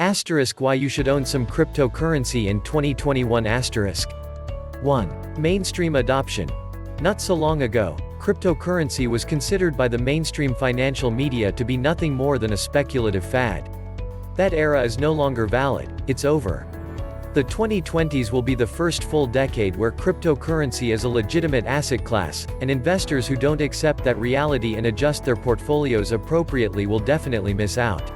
Asterisk why you should own some cryptocurrency in 2021 asterisk. 1. Mainstream adoption. Not so long ago, cryptocurrency was considered by the mainstream financial media to be nothing more than a speculative fad. That era is no longer valid, it's over. The 2020s will be the first full decade where cryptocurrency is a legitimate asset class, and investors who don't accept that reality and adjust their portfolios appropriately will definitely miss out.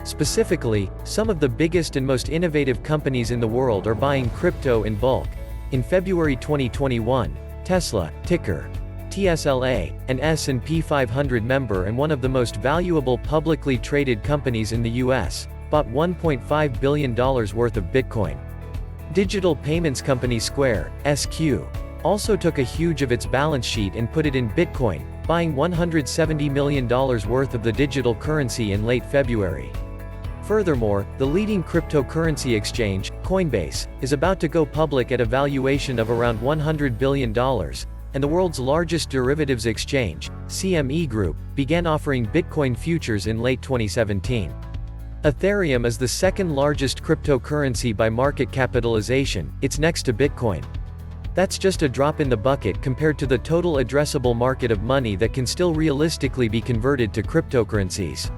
Specifically, some of the biggest and most innovative companies in the world are buying crypto in bulk. In February 2021, Tesla, ticker TSLA, an S&P 500 member and one of the most valuable publicly traded companies in the US, bought $1.5 billion worth of Bitcoin. Digital payments company Square, SQ, also took a huge of its balance sheet and put it in Bitcoin, buying $170 million worth of the digital currency in late February. Furthermore, the leading cryptocurrency exchange, Coinbase, is about to go public at a valuation of around $100 billion, and the world's largest derivatives exchange, CME Group, began offering Bitcoin futures in late 2017. Ethereum is the second largest cryptocurrency by market capitalization, it's next to Bitcoin. That's just a drop in the bucket compared to the total addressable market of money that can still realistically be converted to cryptocurrencies.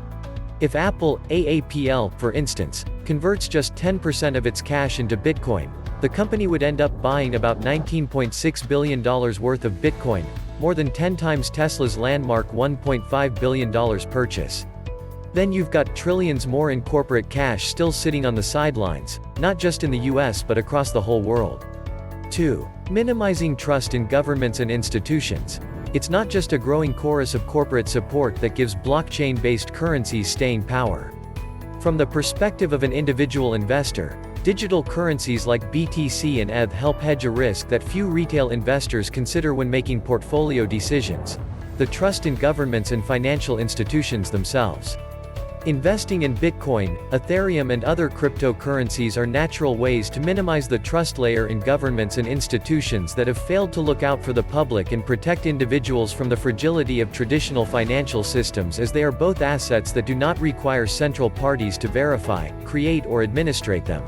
If Apple, AAPL, for instance, converts just 10% of its cash into Bitcoin, the company would end up buying about $19.6 billion worth of Bitcoin, more than 10 times Tesla's landmark $1.5 billion purchase. Then you've got trillions more in corporate cash still sitting on the sidelines, not just in the US but across the whole world. 2. Minimizing trust in governments and institutions. It's not just a growing chorus of corporate support that gives blockchain-based currencies staying power. From the perspective of an individual investor, digital currencies like BTC and ETH help hedge a risk that few retail investors consider when making portfolio decisions: the trust in governments and financial institutions themselves. Investing in Bitcoin, Ethereum and other cryptocurrencies are natural ways to minimize the trust layer in governments and institutions that have failed to look out for the public and protect individuals from the fragility of traditional financial systems, as they are both assets that do not require central parties to verify, create or administrate them.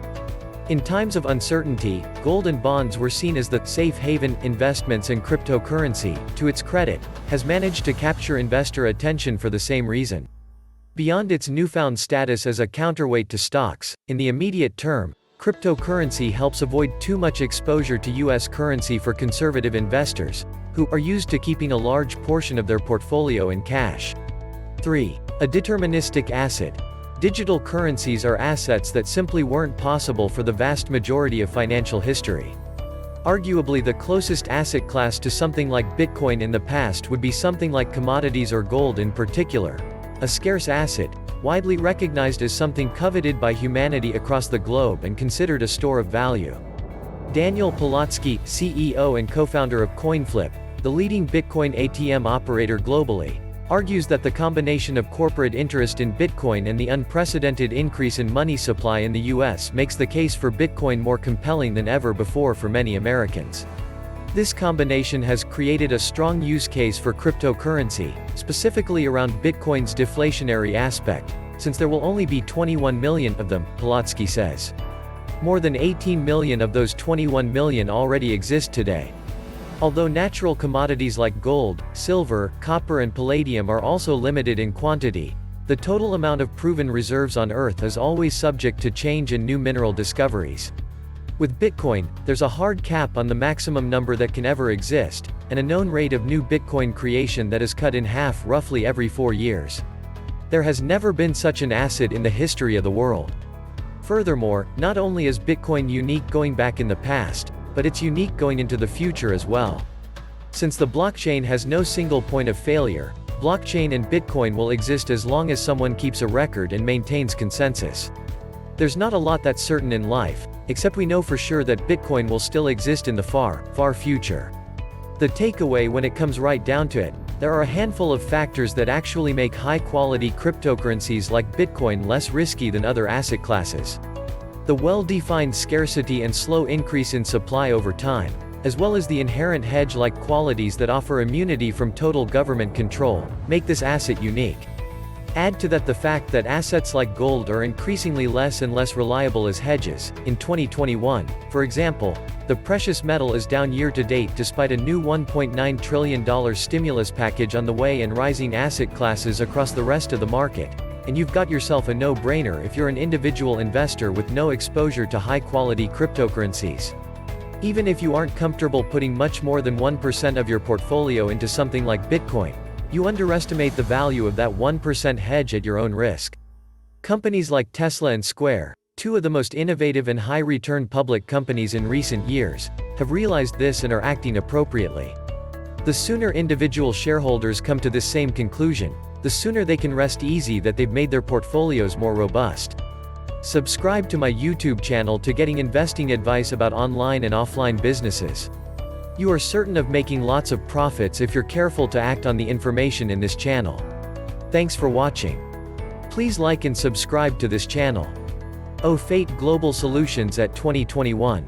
In times of uncertainty, gold and bonds were seen as the safe haven. Investments in cryptocurrency, to its credit, has managed to capture investor attention for the same reason. Beyond its newfound status as a counterweight to stocks, in the immediate term, cryptocurrency helps avoid too much exposure to US currency for conservative investors, who are used to keeping a large portion of their portfolio in cash. 3. A deterministic asset. Digital currencies are assets that simply weren't possible for the vast majority of financial history. Arguably the closest asset class to something like Bitcoin in the past would be something like commodities or gold in particular. A scarce asset, widely recognized as something coveted by humanity across the globe and considered a store of value. Daniel Polotsky, CEO and co-founder of CoinFlip, the leading Bitcoin ATM operator globally, argues that the combination of corporate interest in Bitcoin and the unprecedented increase in money supply in the US makes the case for Bitcoin more compelling than ever before for many Americans. This combination has created a strong use case for cryptocurrency, specifically around Bitcoin's deflationary aspect, since there will only be 21 million of them, Polotsky says. More than 18 million of those 21 million already exist today. Although natural commodities like gold, silver, copper and palladium are also limited in quantity, the total amount of proven reserves on Earth is always subject to change and new mineral discoveries. With Bitcoin, there's a hard cap on the maximum number that can ever exist, and a known rate of new Bitcoin creation that is cut in half roughly every 4 years. There has never been such an asset in the history of the world. Furthermore, not only is Bitcoin unique going back in the past, but it's unique going into the future as well. Since the blockchain has no single point of failure, blockchain and Bitcoin will exist as long as someone keeps a record and maintains consensus. There's not a lot that's certain in life, except we know for sure that Bitcoin will still exist in the far, far future. The takeaway when it comes right down to it, there are a handful of factors that actually make high-quality cryptocurrencies like Bitcoin less risky than other asset classes. The well-defined scarcity and slow increase in supply over time, as well as the inherent hedge-like qualities that offer immunity from total government control, make this asset unique. Add to that the fact that assets like gold are increasingly less and less reliable as hedges. In 2021, for example, the precious metal is down year to date despite a new $1.9 trillion stimulus package on the way and rising asset classes across the rest of the market. And you've got yourself a no-brainer if you're an individual investor with no exposure to high-quality cryptocurrencies. Even if you aren't comfortable putting much more than 1% of your portfolio into something like Bitcoin, you underestimate the value of that 1% hedge at your own risk. Companies like Tesla and Square, two of the most innovative and high-return public companies in recent years, have realized this and are acting appropriately. The sooner individual shareholders come to this same conclusion, the sooner they can rest easy that they've made their portfolios more robust. Subscribe to my YouTube channel to getting investing advice about online and offline businesses. You are certain of making lots of profits if you're careful to act on the information in this channel. Thanks for watching. Please like and subscribe to this channel. Au Fait Global Solutions at 2021.